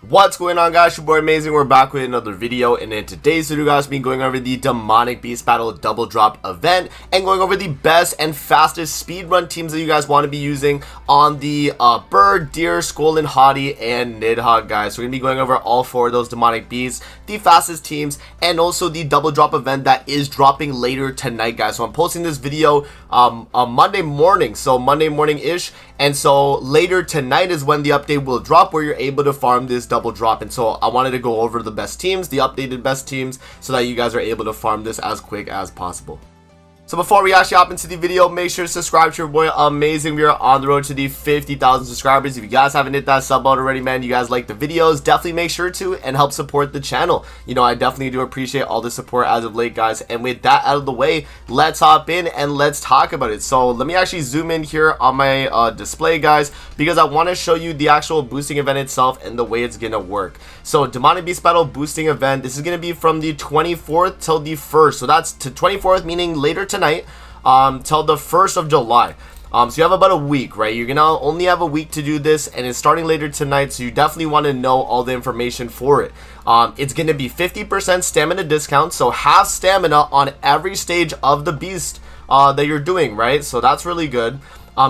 What's going on, guys? Your boy Amazing. We're back with another video, and in today's video, guys, we'll be going over the Demonic Beast Battle double drop event and going over the best and fastest speedrun teams that you guys want to be using on the Bird, Deer, Skull, and Hottie and Nidhogg, guys. So we're gonna be going over all four of those Demonic Beasts, the fastest teams, and also the double drop event that is dropping later tonight, guys. So I'm posting this video on Monday morning, so Monday morning-ish, and so later tonight is when the update will drop where you're able to farm this double drop. And so I wanted to go over the best teams, the updated best teams, so that you guys are able to farm this as quick as possible. So before we actually hop into the video, make sure to subscribe to your boy Amazing. We are on the road to the 50,000 subscribers. If you guys haven't hit that sub button already, man, you guys like the videos, definitely make sure to and help support the channel. You know, I definitely do appreciate all the support as of late, guys. And with that out of the way, let's hop in and let's talk about it. So let me actually zoom in here on my display, guys, because I want to show you the actual boosting event itself and the way it's gonna work. So Demonic Beast Battle boosting event, this is gonna be from the 24th till the 1st. So that's to 24th, meaning later tonight, till the 1st of July. So you have about a week, right? You're gonna only have a week to do this, and it's starting later tonight, so you definitely want to know all the information for it. It's gonna be 50% stamina discount, so half stamina on every stage of the beast that you're doing, right? So that's really good.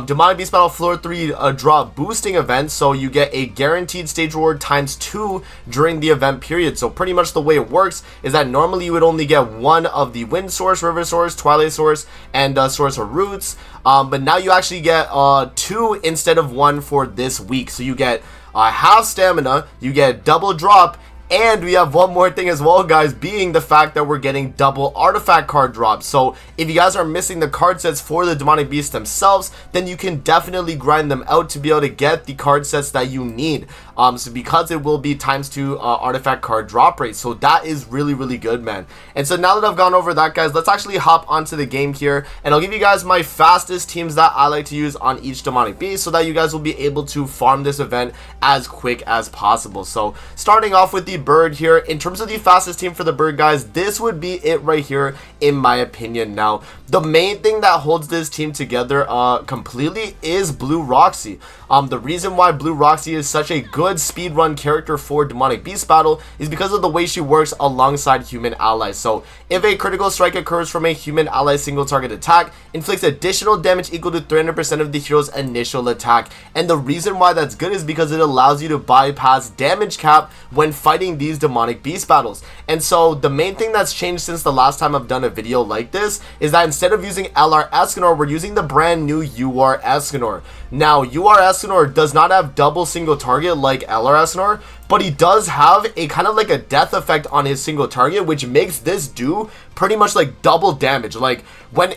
Demonic Beast Battle Floor 3 drop boosting event, so you get a guaranteed stage reward ×2 during the event period. So pretty much the way it works is that normally you would only get one of the Wind Source, River Source, Twilight Source, and Source of Roots, but now you actually get 2 instead of 1 for this week. So you get half stamina, you get double drop, and we have one more thing as well, guys, being the fact that we're getting double artifact card drops. So if you guys are missing the card sets for the Demonic Beasts themselves, then you can definitely grind them out to be able to get the card sets that you need. So because it will be ×2 artifact card drop rate. So that is really, really good, man. And so now that I've gone over that, guys, let's actually hop onto the game here, and I'll give you guys my fastest teams that I like to use on each Demonic Beast so that you guys will be able to farm this event as quick as possible. So starting off with the Bird here, in terms of the fastest team for the Bird, guys, this would be it right here in my opinion. Now the main thing that holds this team together completely is Blue Roxy. The reason why Blue Roxy is such a good speedrun character for Demonic Beast Battle is because of the way she works alongside human allies. So if a critical strike occurs from a human ally single target attack, inflicts additional damage equal to 300% of the hero's initial attack. And the reason why that's good is because it allows you to bypass damage cap when fighting these Demonic Beast Battles. And so the main thing that's changed since the last time I've done a video like this is that instead of using LR Escanor, we're using the brand new UR Escanor. Now UR Escanor does not have double single target like LR Escanor, but he does have a kind of like a death effect on his single target, which makes this do pretty much like double damage. Like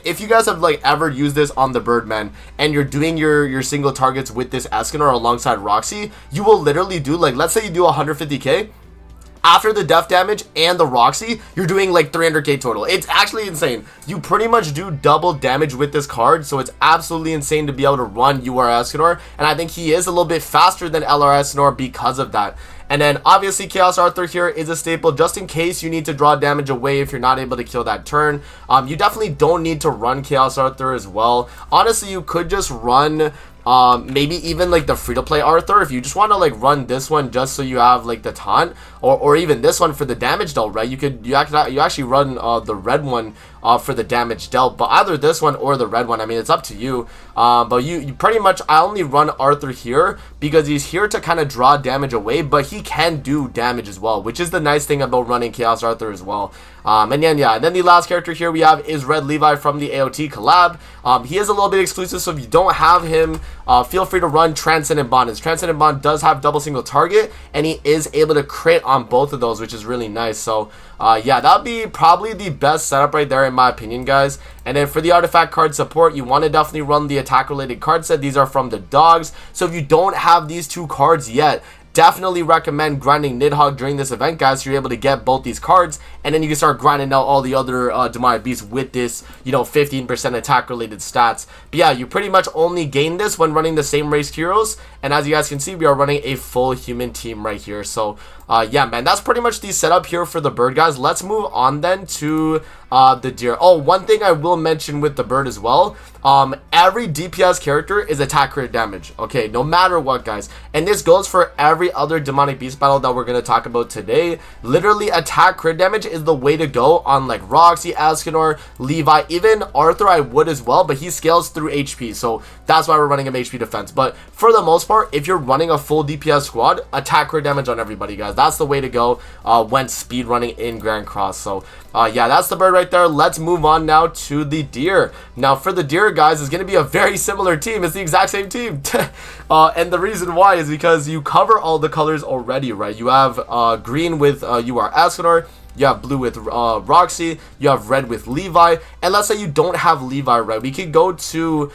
if you guys have like ever used this on the Birdman and you're doing your single targets with this Escanor alongside Roxy, you will literally do, like, let's say you do 150k. After the death damage and the Roxy, you're doing like 300k total. It's actually insane. You pretty much do double damage with this card, so it's absolutely insane to be able to run UR Escanor, and I think he is a little bit faster than LR Escanor because of that. And then obviously Chaos Arthur here is a staple just in case you need to draw damage away if you're not able to kill that turn. You definitely don't need to run Chaos Arthur as well. Honestly, you could just run maybe even like the free-to-play Arthur if you just want to like run this one just so you have like the taunt, or even this one for the damage dealt, right? You actually run the red one for the damage dealt, but either this one or the red one, I mean, it's up to you. But you pretty much, I only run Arthur here because he's here to kind of draw damage away, but he can do damage as well, which is the nice thing about running Chaos Arthur as well. And then the last character here we have is Red Levi from the AOT collab. He is a little bit exclusive, so if you don't have him, feel free to run Transcendent Bond. His Transcendent Bond does have double single target, and he is able to crit on both of those, which is really nice. So yeah, that would be probably the best setup right there in my opinion, guys. And then for the artifact card support, you want to definitely run the attack related card set. These are from the dogs, so if you don't have these two cards yet, definitely recommend grinding Nidhogg during this event, guys, so you're able to get both these cards, and then you can start grinding out all the other Demonic Beasts with this, you know, 15% attack related stats. But yeah, you pretty much only gain this when running the same race heroes, and as you guys can see, we are running a full human team right here. So yeah, man, that's pretty much the setup here for the Bird, guys. Let's move on then to the deer. Oh, one thing I will mention with the bird as well, every DPS character is attack crit damage, okay, no matter what, guys. And this goes for every other demonic beast battle that we're going to talk about today. Literally, attack crit damage is the way to go on like Roxy, Escanor, Levi, even Arthur I would as well, but he scales through HP, so that's why we're running him HP defense. But for the most part, if you're running a full DPS squad, attack crit damage on everybody, guys. That's the way to go when speed running in Grand Cross. So yeah, that's the bird right there. Let's move on now to the deer. Now for the deer, guys, is going to be a very similar team. It's the exact same team. And the reason why is because you cover all the colors already, right? You have green with you are Escanor, you have blue with Roxy, you have red with Levi, and let's say you don't have Levi, right? We could go to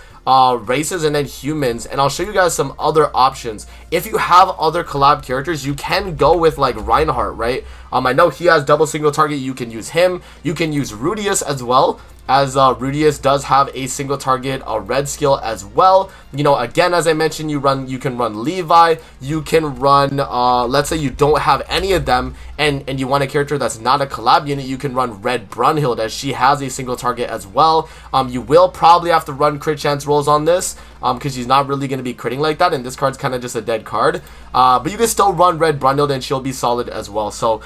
races and then humans, and I'll show you guys some other options. If you have other collab characters, you can go with like Reinhardt, right? I know he has double single target. You can use him. You can use Rudius as well, as Rudius does have a single target red skill as well. You know, again, as I mentioned, you can run Levi, you can run let's say you don't have any of them, and you want a character that's not a collab unit, you can run Red Brunhild, as she has a single target as well. You will probably have to run crit chance rolls on this, because she's not really going to be critting like that, and this card's kind of just a dead card. But you can still run Red Brunhild and she'll be solid as well. So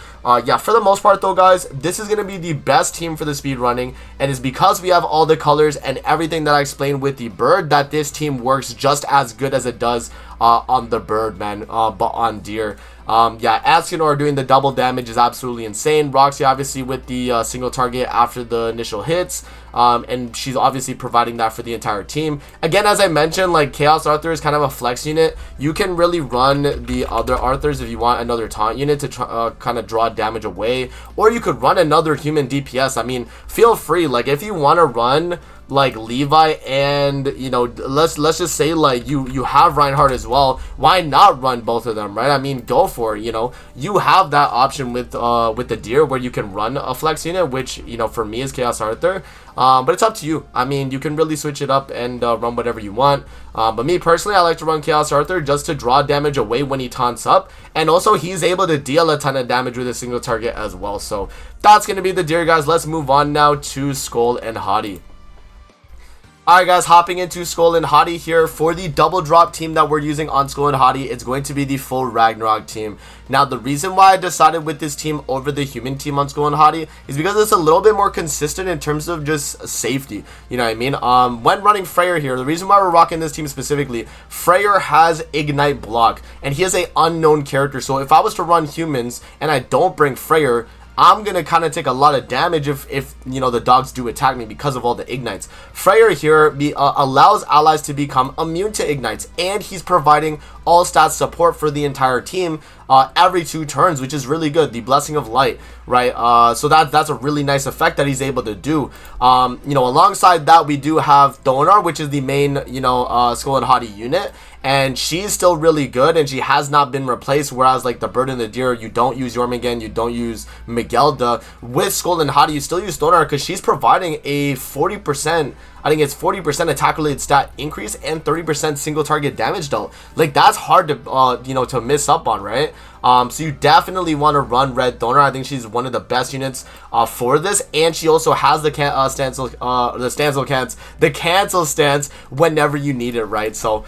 yeah, for the most part though, guys, this is going to be the best team for the speed running, and it's because we have all the colors and everything that I explained with the bird that this team works just as good as it does on the Birdman, but on deer. Yeah, Escanor doing the double damage is absolutely insane. Roxy obviously with the single target after the initial hits, and she's obviously providing that for the entire team. Again, as I mentioned, like Chaos Arthur is kind of a flex unit. You can really run the other Arthurs if you want another taunt unit to kind of draw damage away, or you could run another human DPS. I mean, feel free. Like if you want to run like Levi, and you know, let's just say like you have Reinhardt as well, why not run both of them, right? I mean, go for it. You know, you have that option with the deer where you can run a flex unit, which, you know, for me is Chaos Arthur. But it's up to you. I mean, you can really switch it up and run whatever you want. But me personally, I like to run Chaos Arthur just to draw damage away when he taunts up, and also he's able to deal a ton of damage with a single target as well. So that's gonna be the deer, guys. Let's move on now to Skull and Hottie. Alright, guys, hopping into Skull and Hottie here. For the double drop team that we're using on Skull and Hottie, it's going to be the full Ragnarok team. Now, the reason why I decided with this team over the human team on Skull and Hottie is because it's a little bit more consistent in terms of just safety. You know what I mean? When running Freyr here, the reason why we're rocking this team specifically, Freyr has Ignite Block, and he is an unknown character. So if I was to run humans and I don't bring Freyr, I'm gonna kind of take a lot of damage if you know, the dogs do attack me because of all the ignites. Freyr here allows allies to become immune to ignites, and he's providing all stats support for the entire team every 2 turns, which is really good. The Blessing of Light, right? So that's a really nice effect that he's able to do. You know, alongside that, we do have Donar, which is the main, you know, Skull and Hottie unit, and she's still really good, and she has not been replaced. Whereas like the bird and the deer, you don't use Jormungand, you don't use Miguelda. With Skull and Hottie, you still use Donar because she's providing a 40%, I think it's 40% attack related stat increase and 30% single target damage dealt. Like, that's hard to you know, to miss up on, right? So you definitely want to run Red Donar. I think she's one of the best units for this, and she also has the cancel stance whenever you need it, right? So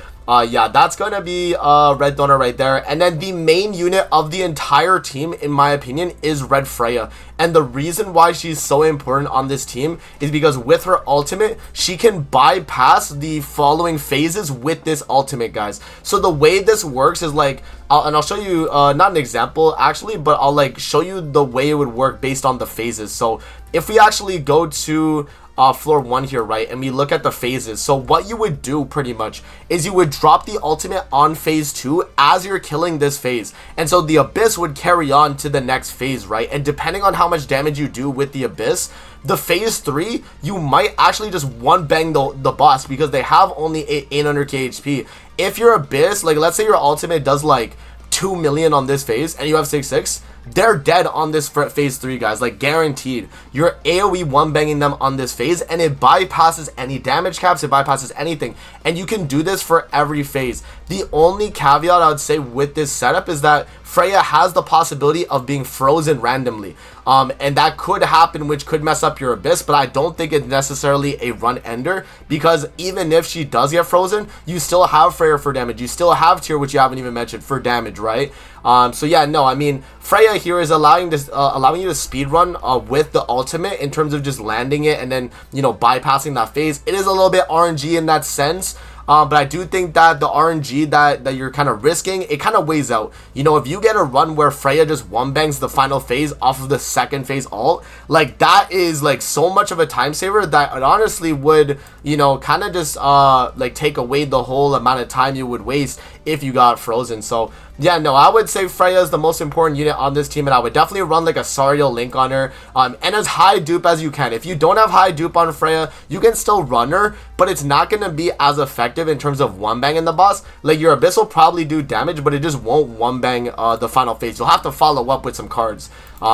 yeah, that's gonna be Red Donar right there. And then the main unit of the entire team, in my opinion, is Red Freya. And the reason why she's so important on this team is because with her ultimate, she can bypass the following phases with this ultimate, guys. So the way this works is like, and I'll show you not an example actually, but I'll like show you the way it would work based on the phases. So if we actually go to floor 1 here, right, and we look at the phases, so what you would do pretty much is you would drop the ultimate on phase 2 as you're killing this phase, and so the Abyss would carry on to the next phase, right? And depending on how much damage you do with the Abyss, the phase 3, you might actually just one bang the boss because they have only 800k HP. If your Abyss, like let's say your ultimate does like 2 million on this phase and you have 6/6, they're dead on this phase 3, guys. Like, guaranteed. You're AoE one-banging them on this phase, and it bypasses any damage caps, it bypasses anything, and you can do this for every phase. The only caveat I would say with this setup is that Freya has the possibility of being frozen randomly, and that could happen, which could mess up your Abyss, but I don't think it's necessarily a run ender, because even if she does get frozen, you still have Freya for damage, you still have Tyr, which you haven't even mentioned, for damage, right? So yeah, no, I mean, Freya here is allowing you to speedrun with the ultimate in terms of just landing it and then, you know, bypassing that phase. It is a little bit RNG in that sense. But I do think that the RNG that you're kind of risking, it kind of weighs out. You know, if you get a run where Freya just one-bangs the final phase off of the second phase ult, like, that is, like, so much of a time saver that it honestly would, you know, kind of just, like, take away the whole amount of time you would waste if you got frozen. So, yeah, no, I would say Freya is the most important unit on this team, and I would definitely run, like, a Sariel Link on her, and as high dupe as you can. If you don't have high dupe on Freya, you can still run her, but it's not going to be as effective in terms of one-banging the boss. Like, your Abyss will probably do damage, but it just won't one-bang the final phase. You'll have to follow up with some cards.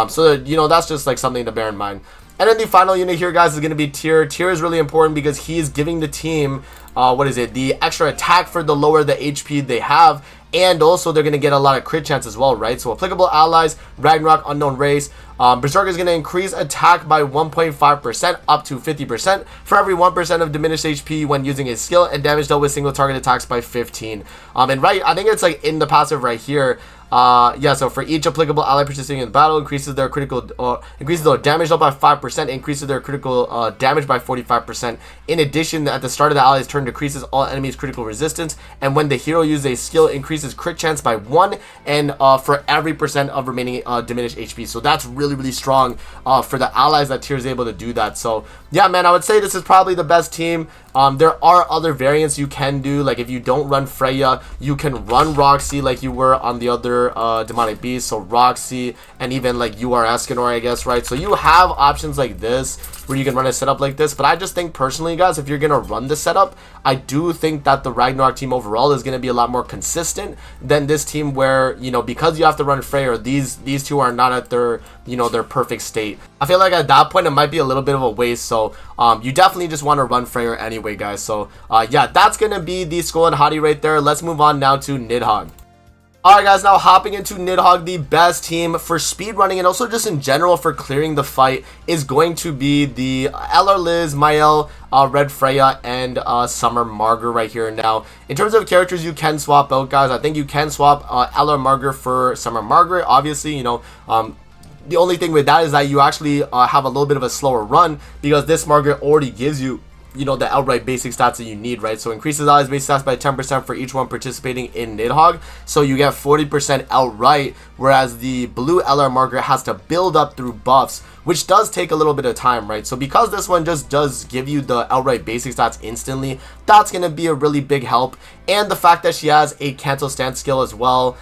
So, you know, that's just, like, something to bear in mind. And then the final unit here, guys, is going to be Tyr. Tyr is really important because he's giving the team, the extra attack for the lower the HP they have. And also, they're going to get a lot of crit chance as well, right? So, applicable allies, Ragnarok, Unknown Race. Berserker is going to increase attack by 1.5% up to 50% for every 1% of diminished HP when using a skill, and damage dealt with single target attacks by 15. And right, I think it's like in the passive right here. Yeah, so for each applicable ally participating in the battle, increases their damage dealt by 5%, increases their critical damage by 45%. In addition, at the start of the ally's turn, decreases all enemies' critical resistance, and when the hero uses a skill, increases crit chance by 1, and for every percent of remaining diminished HP. So that's really strong for the allies that Tyr is able to do that. So yeah, man, I would say this is probably the best team. There are other variants you can do, like if you don't run Freya, you can run Roxy like you were on the other demonic beast, so Roxy and even like UR Escanor, I guess, right? So you have options like this where you can run a setup like this, but I just think personally, guys, if you're gonna run the setup, I do think that the Ragnarok team overall is gonna be a lot more consistent than this team where, you know, because you have to run Freya, these two are not at their, you know, their perfect state. I feel like at that point it might be a little bit of a waste, so you definitely just want to run Freya anyway, guys. So yeah, that's gonna be the Skull and Hottie right there. Let's move on now to Nidhogg. Alright, guys, now hopping into Nidhogg, the best team for speedrunning and also just in general for clearing the fight is going to be the LR Liz, Mael, Red Freya, and Summer Margaret right here. Now, in terms of characters you can swap out, guys, I think you can swap LR Margaret for Summer Margaret. Obviously, you know, the only thing with that is that you actually have a little bit of a slower run because this Margaret already gives you, you know, the outright basic stats that you need, right? So increases allies base stats by 10% for each one participating in Nidhogg, so you get 40% outright, whereas the blue LR Margaret has to build up through buffs, which does take a little bit of time, right? So because this one just does give you the outright basic stats instantly, that's going to be a really big help. And the fact that she has a cancel stance skill as well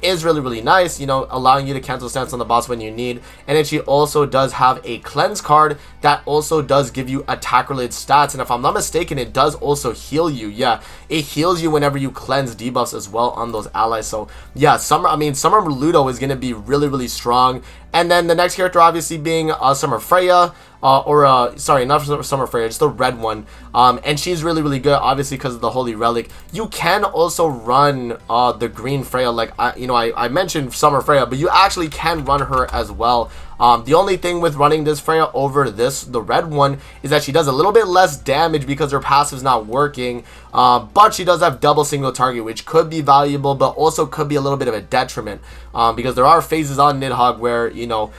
is really nice, you know, allowing you to cancel stance on the boss when you need. And then she also does have a cleanse card that also does give you attack related stats, and if I'm not mistaken, it does also heal you. Yeah, it heals you whenever you cleanse debuffs as well on those allies. So yeah, Summer Ludo is going to be really strong. And then the next character obviously being Summer Freya, sorry, not Summer Freya, just the red one. And she's really good, obviously, because of the Holy Relic. You can also run the green Freya, like I mentioned Summer Freya, but you actually can run her as well. The only thing with running this Freya over the red one, is that she does a little bit less damage because her passive is not working. But she does have double single target, which could be valuable, but also could be a little bit of a detriment. Because there are phases on Nidhogg where, you know,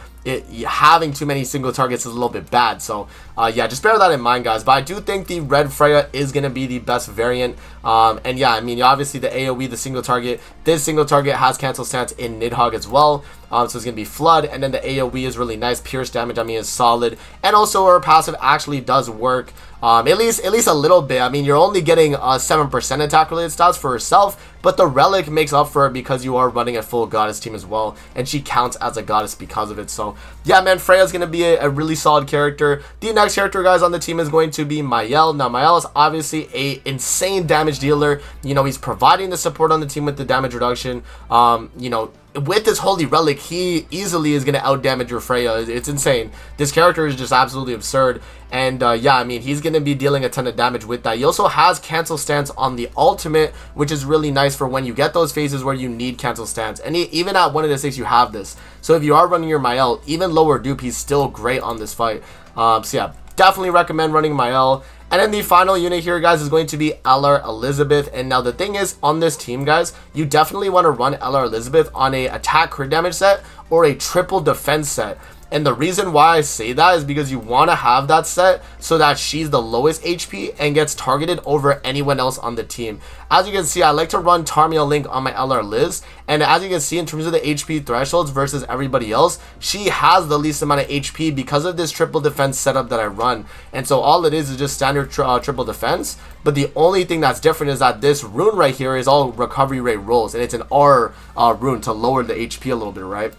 having too many single targets is a little bit bad. So yeah, just bear that in mind, guys. But I do think the red Freya is going to be the best variant. And yeah, I mean, obviously the AoE, the single target, this single target has cancel stance in Nidhogg as well. So it's going to be Flood, and then the AoE is really nice. Pierce damage, I mean, is solid. And also her passive actually does work, at least a little bit. I mean, you're only getting 7% attack related stats for herself, but the Relic makes up for it because you are running a full Goddess team as well, and she counts as a Goddess because of it. So yeah, man, Freya's going to be a really solid character. The next character, guys, on the team is going to be Mael. Now, Mael is obviously a insane damage dealer. You know, he's providing the support on the team with the damage reduction. You know, with this Holy Relic, he easily is going to outdamage your Freya. It's insane. This character is just absolutely absurd. And yeah, I mean, he's going to be dealing a ton of damage with that. He also has cancel stance on the ultimate, which is really nice for when you get those phases where you need cancel stance. And even at 1 of the 6, you have this. So if you are running your Mael, even lower dupe, he's still great on this fight. So yeah, definitely recommend running Mael. And then the final unit here, guys, is going to be LR Elizabeth. And now the thing is, on this team, guys, you definitely want to run LR Elizabeth on a attack crit damage set or a triple defense set. And the reason why I say that is because you want to have that set so that she's the lowest HP and gets targeted over anyone else on the team. As you can see, I like to run Tarmiel Link on my LR Liz. And as you can see, in terms of the HP thresholds versus everybody else, she has the least amount of HP because of this triple defense setup that I run. And so all it is just standard triple defense. But the only thing that's different is that this rune right here is all recovery rate rolls. And it's an R rune to lower the HP a little bit, right?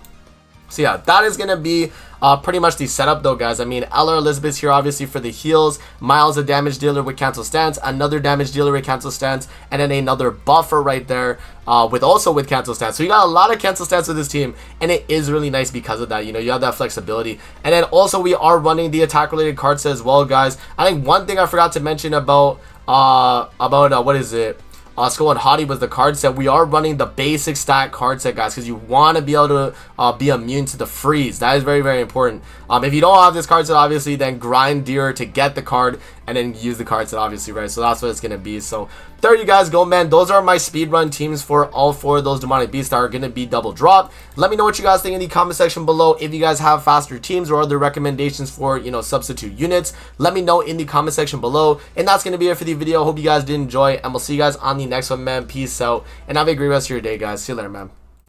So yeah, that is going to be pretty much the setup though, guys. I mean, LR Elizabeth's here obviously for the heals. Miles, a damage dealer with cancel stance, another damage dealer with cancel stance, and then another buffer right there with cancel stance. So you got a lot of cancel stance with this team, and it is really nice because of that. You know, you have that flexibility. And then also we are running the attack related card set as well, guys. I think one thing I forgot to mention about what is it? Skull and Hottie was the card set. We are running the basic stat card set, guys, because you want to be able to be immune to the freeze. That is very, very important. If you don't have this card set, obviously, then grind deer to get the card and then use the card set, obviously, right? So that's what it's going to be. So there you guys go, man. Those are my speedrun teams for all 4 of those demonic beasts that are going to be double drop. Let me know what you guys think in the comment section below. If you guys have faster teams or other recommendations for, you know, substitute units, let me know in the comment section below. And that's going to be it for the video. Hope you guys did enjoy, and we'll see you guys on the next one, man. Peace out, and have a great rest of your day, guys. See you later, man.